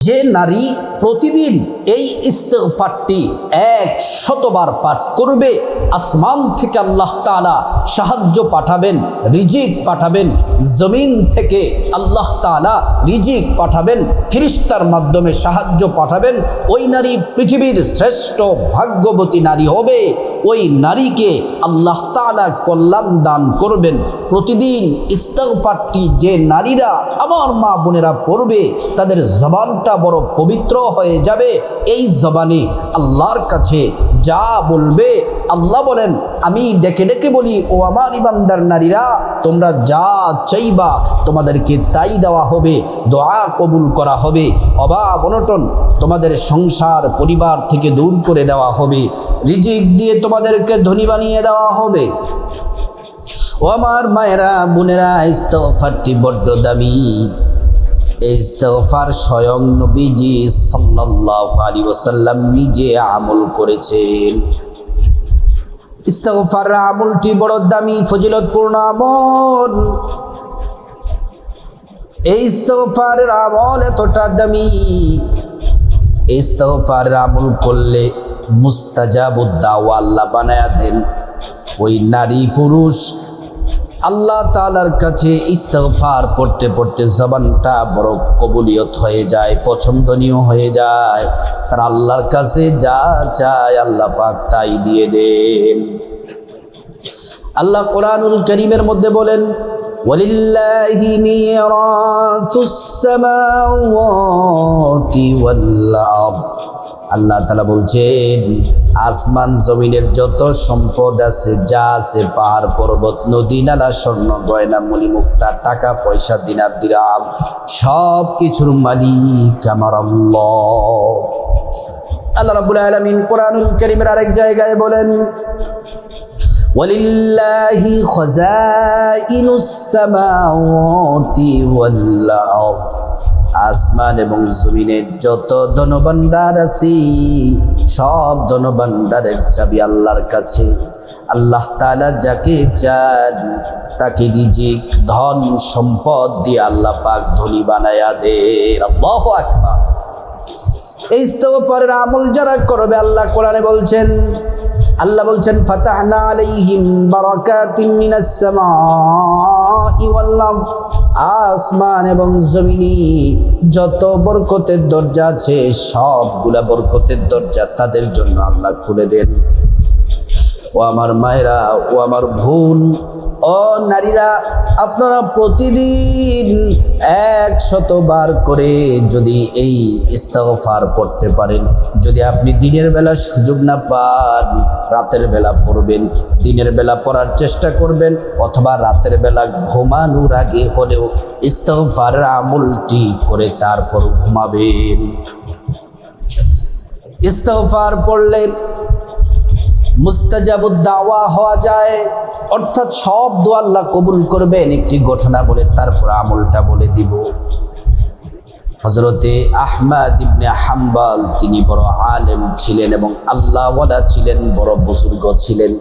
যে নারী প্রতিদিন এই ইস্তিগফারটি 100 বার পাঠ করবে, আসমান থেকে আল্লাহ তাআলা সাহায্য পাঠাবেন, রিজিক পাঠাবেন। জমিন থেকে আল্লাহ তাআলা রিজিক পাঠাবেন, ফেরেশতার মাধ্যমে সাহায্য পাঠাবেন। ওই নারী পৃথিবীর শ্রেষ্ঠ ভাগ্যবতী নারী হবে। ওই নারীকে আল্লাহ তাআলা কল্যাণ দান করবেন। প্রতিদিন ইস্তিগফারটি যে নারীরা আমার মা বোনেরা পড়বে, তাদের জবানটা বড় পবিত্র হয়ে যাবে। এই জবানে আল্লাহর কাছে যা বলবে, আল্লাহ বলেন আমি ডেকে ডেকে বলি, ও আমার ইমানদার নারীরা, তোমরা যা চাইবা তোমাদেরকে তাই দেওয়া হবে, দোয়া কবুল করা হবে, অভাব অনটন তোমাদের সংসার পরিবার থেকে দূর করে দেওয়া হবে, রিজিক দিয়ে তোমাদেরকে ধনী বানিয়ে দেওয়া হবে। ও আমার মায়েরা বোনেরা, ইস্তিগফারটি বড্ড দামি। এই ইস্তিগফার স্বয়ং নবীজি সাল্লাল্লাহু আলাইহি ওয়াসাল্লাম নিজে আমল করেছেন। ইস্তিগফার আমলটি বড় দামি, ফজিলতপূর্ণ আমল। এই ইস্তিগফারের আমল এতটা দামি, ইস্তিগফারের আমল করলে মুস্তাজাবুদ দাওয়া আল্লাহ বানায়া দেন। ওই নারী পুরুষ আল্লাহ তাআলার কাছে ইস্তিগফার পড়তে পড়তে জবানটা বড় কবুলিয়ত হয়ে যায়, পছন্দনীয় হয়ে যায়। তারা আল্লাহর কাছে যা চায় আল্লাহ পাক তাই দিয়ে দেন। আল্লাহ কোরআনুল কারীমের মধ্যে বলেন, ওয়ালিল্লাহি মিরাসুস সামাওয়াতি ওয়াল আরদ। আল্লাহ তাআলা বলছেন, আসমান জমিনের যত সম্পদ আছে, যা আছে, পাহাড় পর্বত নদী নালা স্বর্ণ গয়না মণিমুক্তা টাকা পয়সা দিনার দিরহাম, সব কিছুর মালিক আমার আল্লাহ। আল্লাহ রাব্বুল আলামিন কোরআনুল কারীমের আরেক জায়গায় বলেন, ওয়ালিল্লাহি খাযাইনুস সামাওয়াতি ওয়াল আরদ। আসমান এবং জমিনের যত ধনভাণ্ডার আছে, সব ধনভাণ্ডারের চাবি আল্লাহর কাছে। আল্লাহ তাআলা যাকে চান তাকে রিজিক ধন সম্পদ দিয়ে আল্লাহ পাক ধনী বানায়া দেন। আল্লাহু আকবার। এই ইস্তিগফারের আমল যারা করবে, আল্লাহ কোরআনে বলছেন, আল্লাহ বলছেন, ফাতাহনা আলাইহিম বারাকাতিম মিনাস সামাই ওয়াল আরদ। আসমান এবং জমিনে যত বরকতের দরজা আছে, সবগুলা বরকতের দরজা তাদের জন্য আল্লাহ খুলে দেন। ও আমার মায়েরা, ও আমার বোন, ও নারীরা, আপনারা প্রতিদিন 100 বার করে যদি এই ইস্তিগফার পড়তে পারেন, যদি আপনি দিনের বেলা সুযোগ না পান, রাতের বেলা পড়বেন। দিনের বেলা পড়ার চেষ্টা করবেন, অথবা রাতের বেলা ঘুমানোর আগে হলেও ইস্তিগফারের আমলটি করে তারপর ঘুমাবেন। ইস্তিগফার পড়লে মুস্তাজাবুদ দাওয়া হওয়া যায়, অর্থাৎ সব দোয়া আল্লাহ কবুল করবেন। একটি ঘটনা বলে তারপর আমলটা বলে দিব। হযরতে আহমদ ইবনে হাম্বল, তিনি বড় আলেম ছিলেন এবং আল্লাহওয়ালা ছিলেন, বড় বুজুর্গ ছিলেন।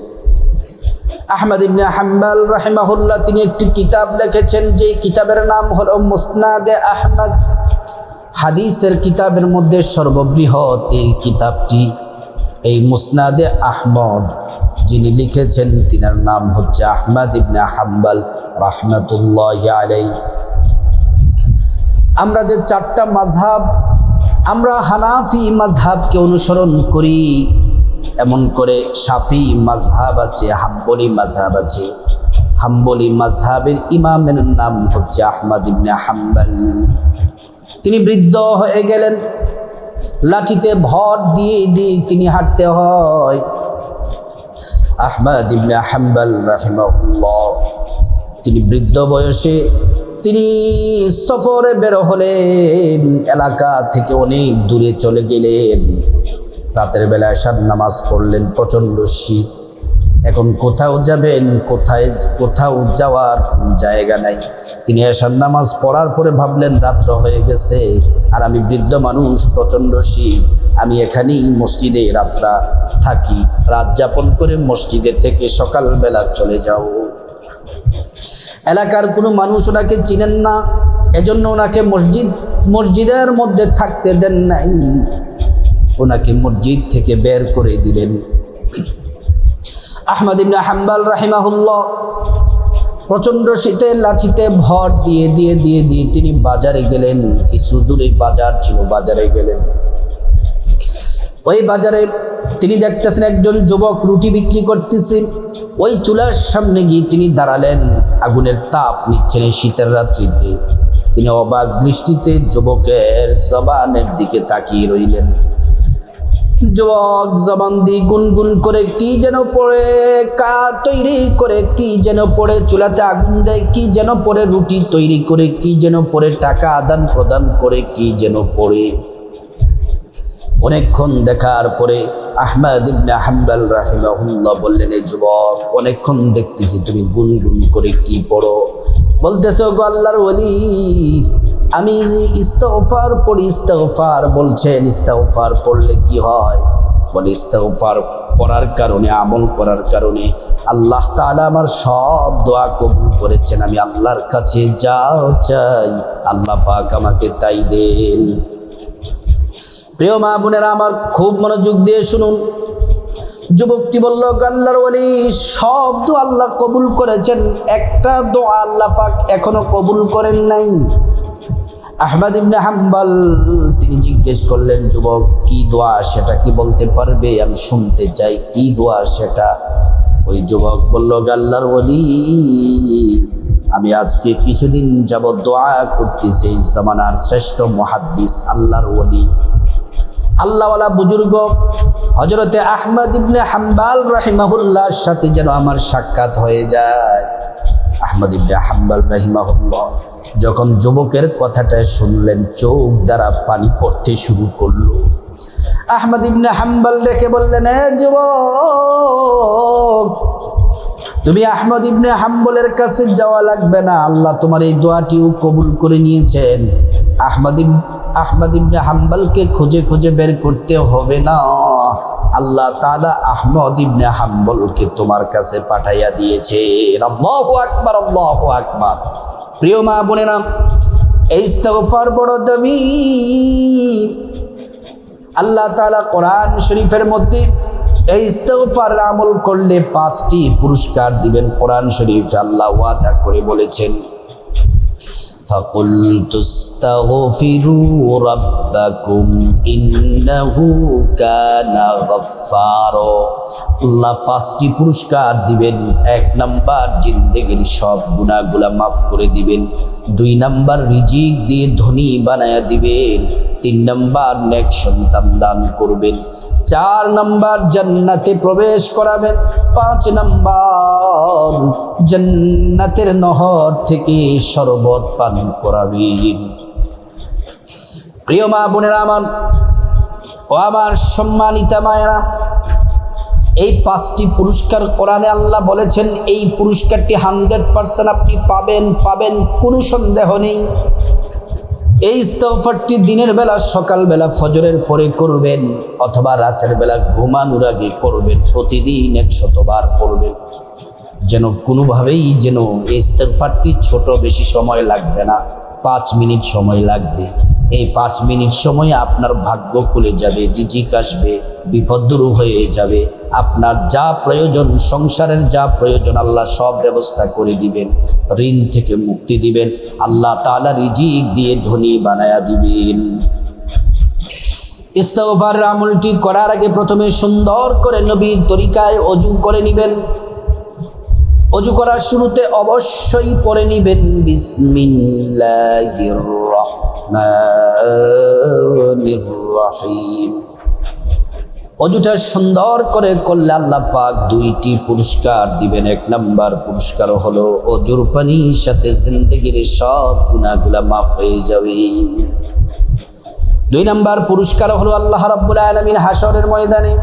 আহমদ ইবনে হাম্বল রাহিমাহুল্লাহ, তিনি একটি কিতাব লিখেছেন, যে কিতাবের নাম হলো মুসনাদে আহমদ। হাদিসের কিতাবের মধ্যে সর্ববৃহৎ এই কিতাবটি। এই মুসনাদে আহমদ যিনি লিখেছেন, তিনার নাম হচ্ছে আহমদ ইবনে হাম্বল রাহমাতুল্লাহি আলাইহি। আমরা যে 4টা মাযহাব, আমরা হানাফি মাযহাবকে অনুসরণ করি, এমন করে শাফি মাযহাব আছে, হাম্বলি মাযহাব আছে। হাম্বলি মাযহাবের ইমামের নাম হচ্ছে আহমদ ইবনে হাম্বল। তিনি বৃদ্ধ হয়ে গেলেন, লাঠিতে ভর দিয়ে দিয়ে তিনি হাঁটতে হয়। আহমদ ইবনে হাম্বল রাহিমাহুল্লাহ, তিনি বৃদ্ধ বয়সে তিনি সফরে বের হলেন, এলাকা থেকে অনেক দূরে চলে গেলেন। রাতের বেলা এশার নামাজ পড়লেন, প্রচণ্ড শীত। এখন কোথাও যাবেন, কোথাও যাওয়ার জায়গা নাই। তিনি এশার নামাজ পড়ার পরে ভাবলেন, রাত্র হয়ে গেছে, আর আমি বৃদ্ধ মানুষ, প্রচণ্ড শীত, আমি এখানেই মসজিদে রাতটা থাকি, রাত যাপন করে মসজিদে থেকে সকালবেলা চলে যাও। এলাকার কোনো মানুষ ওনাকে চিনেন না, এজন্য ওনাকে মসজিদ মসজিদের মধ্যে থাকতে দেন নাই, ওনাকে মসজিদ থেকে বের করে দিলেন। আহমদ ইবনে হাম্বল রাহিমাহুল্লাহ প্রচণ্ড শীতের লাঠিতে ভর দিয়ে দিয়ে দিয়ে দিয়ে তিনি বাজারে গেলেন। কিছু দূরে বাজার ছিল, বাজারে গেলেন। ওই বাজারে তিনি দেখতেছেন একজন যুবক রুটি বিক্রি করতেছে। ওই চুলার সামনে গিয়ে তিনি দাঁড়ালেন, আগুনের তাপ নিচ্ছেন এই শীতের রাত্রিতে। তিনি অবাক দৃষ্টিতে যুবকের জবানের দিকে তাকিয়ে রইলেন। যুবক জবান দিয়ে গুনগুন করে কি যেন পড়ে, তৈরি করে কি যেন পড়ে, চুলাতে আগুন দেয় কি যেন পড়ে, রুটি তৈরি করে কি যেন পড়ে, টাকা আদান প্রদান করে কি যেন পড়ে। অনেকক্ষণ দেখার পরে আহমদ ইবনে হাম্বল রাহিমাহুল্লাহ বললেন, এই যুবক, অনেকক্ষণ দেখতেছি তুমি গুনগুন করে কি পড়ো। বলতেছো, গো আল্লাহর ওলি, আমি ইস্তিগফার পড়ি। ইস্তিগফার বলছেন, ইস্তিগফার পড়লে কি হয়? বলে, ইস্তিগফার করার কারণে, আমল করার কারণে আল্লাহ তাআলা আমার সব দোয়া কবুল করেছেন। আমি আল্লাহর কাছে যা চাই আল্লাহ পাক আমাকে তাই দেন। প্রিয় মা বোনেরা আমার, খুব মনোযোগ দিয়ে শুনুন। যুবকটি বলল, আল্লাহর ওলি, সব দোয়া আল্লাহ কবুল করেছেন, একটা দোয়া আল্লাহ পাক এখনো কবুল করেন নাই। আহমদ ইবনে হাম্বল তিনি জিজ্ঞেস করলেন, যুবক, কি দোয়া সেটা কি বলতে পারবে? আমি শুনতে চাই, কি দোয়া সেটা? ওই যুবক বলল, আল্লাহর ওলি, আমি আজকে কিছুদিন যাবত দোয়া করতেছি এই জামানার শ্রেষ্ঠ মুহাদ্দিস আল্লাহর ওলি, আল্লাহওয়ালা বুজুর্গ হযরতে আহমদ ইবনে হাম্বল রাহিমাহুল্লাহর সাথে যেন আমার সাক্ষাৎ হয়ে যায়। আহমদ ইবনে হাম্বল রাহিমাহুল্লাহ যখন যুবকের কথাটা শুনলেন, চোখ দ্বারা পানি পড়তে শুরু করলো। আহমদ ইবনে হাম্বল ডেকে বললেন, এ যুবক, তুমি আহমদ ইবনে হাম্বলের কাছে যাওয়া লাগবে না, আল্লাহ তোমার এই দোয়াটিও কবুল করে নিয়েছেন। আহমদ ইবনে হাম্বলকে খুঁজে খুঁজে বের করতে হবে না, আল্লাহ তাআলা আহমদ ইবনে হাম্বলকে তোমার কাছে পাঠাইয়া দিয়েছে। আল্লাহু আকবার, আল্লাহু আকবার। প্রিয় মা বোনেরা, এই ইস্তিগফার বড় দামি। আল্লাহ তাআলা কোরআন শরীফের মধ্যে এই ইস্তিগফার আমল করলে 5টি পুরস্কার দিবেন। কোরআন শরীফে আল্লাহ ওয়াদা করে বলেছেন, فَقُلْتُ اسْتَغْفِرُوا رَبَّكُمْ إِنَّهُ كَانَ غَفَّارًا। আল্লাহ 5টি পুরস্কার দিবেন। 1 নাম্বার, জিন্দেগির সব গুনাহগুলা মাফ করে দিবেন। 2 নাম্বার, রিজিক দিয়ে ধনী বানায়া দিবেন। 3 নাম্বার, নেক সন্তান দান করবেন। 4 নাম্বার, জান্নাতে প্রবেশ করাবেন। 5 নাম্বার, জান্নাতের নহর থেকে শরবত পান করাবেন। প্রিয় মা বোনেরা আমার, ও আমার সম্মানিতা মায়েরা, এই 5টি পুরস্কার কোরআনে আল্লাহ বলেছেন, এই পুরস্কারটি 100% আপনি পাবেন, কোনো সন্দেহ নেই। এই ইস্তিগফারটি দিনের বেলা, সকালবেলা ফজরের পরে করবেন, অথবা রাতের বেলা ঘুমানোর আগে করবেন। প্রতিদিন 100 বার করবেন, যেন কোনোভাবেই যেন এই ইস্তিগফারটি ছোট, বেশি সময় লাগবে না, 5 মিনিট সময় লাগবে। এই 5 মিনিট সময়ে আপনার ভাগ্য খুলে যাবে, রিজিক আসবে, বিপদ দূর হয়ে যাবে। আপনার যা প্রয়োজন, সংসারের যা প্রয়োজন, আল্লাহ সব ব্যবস্থা করে দিবেন। ঋণ থেকে মুক্তি দিবেন, আল্লাহ তাআলা রিজিক দিয়ে ধনী বানায়া দিবেন। ইস্তিগফার আমলটি করার আগে প্রথমে সুন্দর করে নবীর তরিকায় ওযু করে নেবেন। ওযু করার শুরুতে অবশ্যই পড়ে নেবেন, বিসমিল্লাহির রহমানির রহিম। ওযুটা সুন্দর করে করলে আল্লাহ পাক 2টি পুরস্কার দিবেন। 1 নাম্বার পুরস্কার হলো ওযুর পানির সাথে জিন্দেগির সব গুনাহগুলা মাফ হয়ে যাবে। 2 নাম্বার পুরস্কার হলো আল্লাহ রাব্বুল আলামিন হাশরের ময়দানে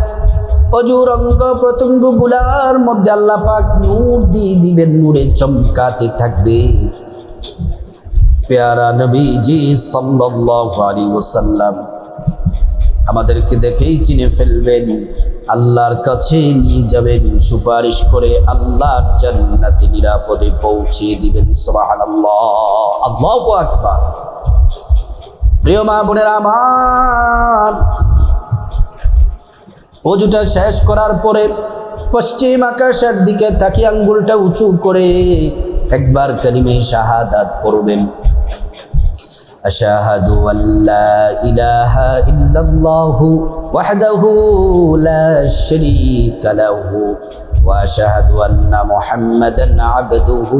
ওযুর অঙ্গ প্রত্যঙ্গগুলার মধ্যে আল্লাহ পাক নূর দিয়ে দিবেন, নূরে চমকাতে থাকবে। প্যারা নবীজি সাল্লাল্লাহু আলাইহি ওয়াসাল্লাম আমাদেরকে দেখেই চিনে ফেলবেন, আল্লাহর কাছে নিয়ে যাবেন, সুপারিশ করে আল্লাহর জান্নাতে নিরাপদে পৌঁছে দিবেন। সুবহানাল্লাহ, আল্লাহু আকবার। প্রিয় মা বোনেরা আমার, ওযুটা শেষ করার পরে পশ্চিম আকাশের দিকে তাকিয়ে আঙ্গুলটা উঁচু করে একবার কালিমে শাহাদাত পড়বেন। আশহাদু আল্লা ইলাহা ইল্লাল্লাহু ওয়াহদাহু লা শারীকা লাহু ওয়া আশহাদু আন্না মুহাম্মাদান আবদুহু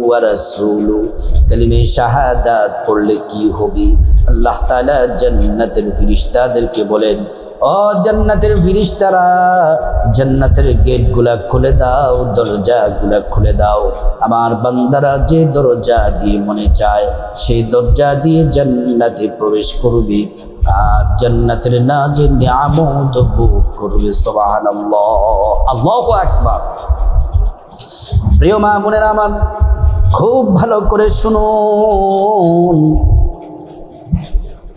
ওয়া রাসূলুহু। কালিমে শাহাদাত পড়লে কি হবে? আল্লাহ তাআলা জান্নাতের ফেরেশতাদেরকে বলেন, ও জান্নাতের ফেরেশতারা, জান্নাতের গেটগুলা খুলে দাও, দরজাগুলা খুলে দাও। আমার বান্দারা যে দরজা দিয়ে মনে চায় সেই দরজা দিয়ে জান্নাতে প্রবেশ করবে আর জান্নাতের না যে নিয়ামত ভোগ করবে। সুবহানাল্লাহ, আল্লাহু আকবার। প্রিয় মা বোনেরা আমার, খুব ভালো করে শুনুন।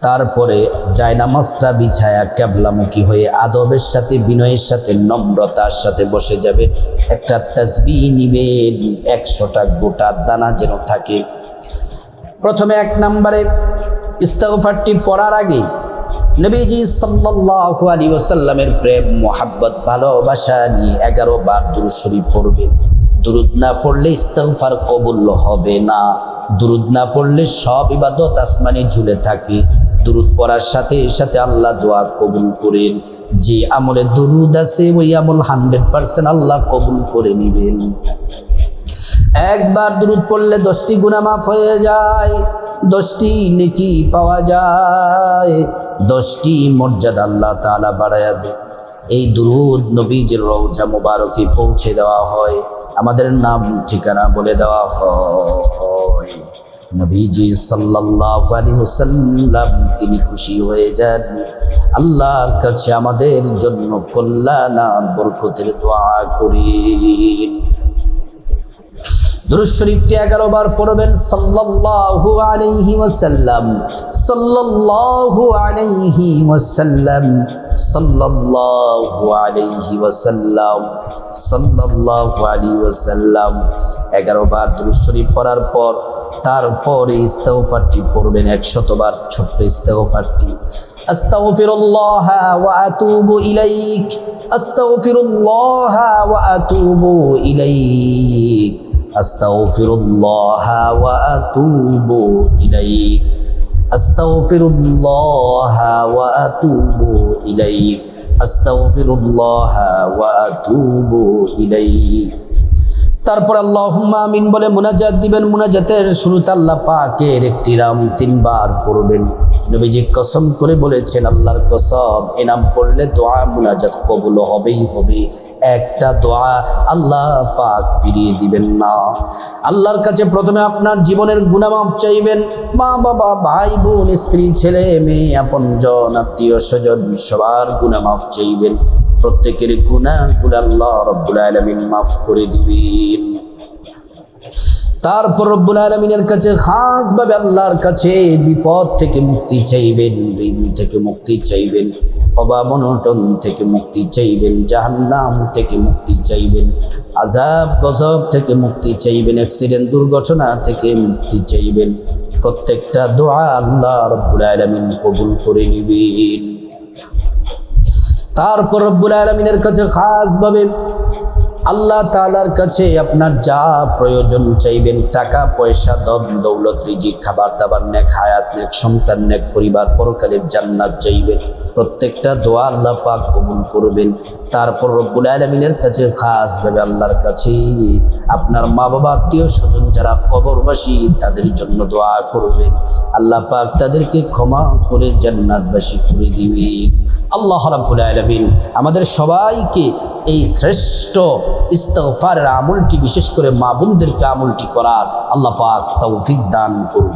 তারপরে জায়নামাজটা বিছায়া কিবলামুখী হয়ে আদবের সাথে, বিনয়ের সাথে, নম্রতার সাথে বসে যাবে। একটা তাসবিহ নিবেন, 100টা গোটা দানা যেন থাকে। প্রথমে 1 নম্বরে ইস্তিগফারটি পড়ার আগে নবীজি সাল্লাল্লাহু আলাইহি ওয়াসাল্লামের প্রেম, মোহাব্বত, ভালোবাসা নিয়ে 11 বার দুরূদ শরীফ পড়বেন। দুরূদ না পড়লে ইস্তিগফার কবুল হবে না। দুরূদ না পড়লে সব ইবাদত আসমানে ঝুলে থাকে। দুরূদ পড়ার সাথে সাথে আল্লাহ দোয়া কবুল করেন। যে আমলে দুরূদ আছে ওই আমল 100% আল্লাহ কবুল করে নেবেন। একবার দুরূদ পড়লে 10টি গুনাহ মাফ হয়ে যায়, 10টি নেকি পাওয়া যায়, 10টি মর্যাদা আল্লাহ তাআলা বাড়ায়া দেন। এই দুরূদ নবীজির রওজা মুবারকে পৌঁছে দেওয়া হয়, আমাদের নাম ঠিকানা বলে দেওয়া হয়। নবীজি সাল্লাল্লাহু আলাইহি ওয়াসাল্লাম তিনি খুশি হয়ে যান। আল্লাহর কাছে আমাদের জন্য কল্যাণ আর বরকতের দোয়া করেন। দুরূদ শরীফটি 11 বার পড়বেন। সাল্লাল্লাহু আলাইহি ওয়াসাল্লাম, সাল্লাল্লাহু আলাইহি ওয়াসাল্লাম, সাল্লাল্লাহু আলাইহি ওয়াসাল্লাম, সাল্লাল্লাহু আলাইহি ওয়াসাল্লাম। 11 বার দুরূদ শরীফ পড়ার পর তারপরে ইস্তিগফারটি পড়বেন 100 বার, ছোট্ট ইস্তিগফারটি। আস্তাগফিরুল্লাহ ওয়া আতুবু ইলাইক, আস্তাগফিরুল্লাহ ওয়া আতুবু ইলাইক, আস্তাগফিরুল্লাহ ওয়া আতুবু ইলাইক, আস্তাগফিরুল্লাহ ওয়া আতুবু ইলাইক, আস্তাগফিরুল্লাহ ওয়া আতুবু ইলাইক। তারপর আল্লাহুম্মা আমিন বলে মুনাজাত দিবেন। মুনাজাতের শুরুতে আল্লাহ পাকের একটি নাম 3 বার পড়বেন। নবীজি কসম করে বলেছেন, আল্লাহর কসম, এই নাম পড়লে দোয়া মুনাজাত কবুল হবেই হবে। একটা দোয়া আল্লাহ পাক ফিরিয়ে দিবেন না। আল্লাহর কাছে প্রথমে আপনার জীবনের গুনাহ মাফ চাইবেন। মা বাবা, ভাই বোন, স্ত্রী, ছেলে মেয়ে, আপনজন, আত্মীয় স্বজন সবার গুনাহ মাফ চাইবেন। প্রত্যেকের গুনাহগুলো আল্লাহ রাব্বুল আলামিন মাফ করে দিবেন। তারপর রব্বুল আলামিনের কাছে খাসভাবে আল্লাহর কাছে বিপদ থেকে মুক্তি চাইবেন, ঋণ থেকে মুক্তি চাইবেন, অভাব অনটন থেকে মুক্তি চাইবেন, জাহান্নাম থেকে মুক্তি চাইবেন, আযাব গজব থেকে মুক্তি চাইবেন, অ্যাক্সিডেন্ট দুর্ঘটনা থেকে মুক্তি চাইবেন। প্রত্যেকটা দোয়া আল্লাহ রাব্বুল আলামিন কবুল করে নেবেন। তারপর রব্বুল আলামিনের কাছে খাসভাবে আল্লাহ তাআলার কাছে আপনার যা প্রয়োজন চাইবেন, টাকা পয়সা, ধন দৌলত, রিজিক, খাবার দাবার, নেক হায়াত, নেক সন্তান, নেক পরিবার, পরকালের জান্নাত চাইবেন। প্রত্যেকটা দোয়া আল্লাহ পাক কবুল করবেন। তারপর রব্বুল আলামিনের কাছে খাসভাবে আল্লাহর কাছে আপনার মা বাবা, আত্মীয় স্বজন যারা কবরবাসী তাদের জন্য দোয়া করবেন। আল্লাহ পাক তাদেরকে ক্ষমা করে জান্নাতবাসী করে দিবেন। আল্লাহ রাব্বুল আলামিন আমাদের সবাইকে এই শ্রেষ্ঠ ইস্তিগফারের আমলটি, বিশেষ করে মা বোনদেরকে আমলটি করার আল্লাহ পাক তৌফিক দান করুন।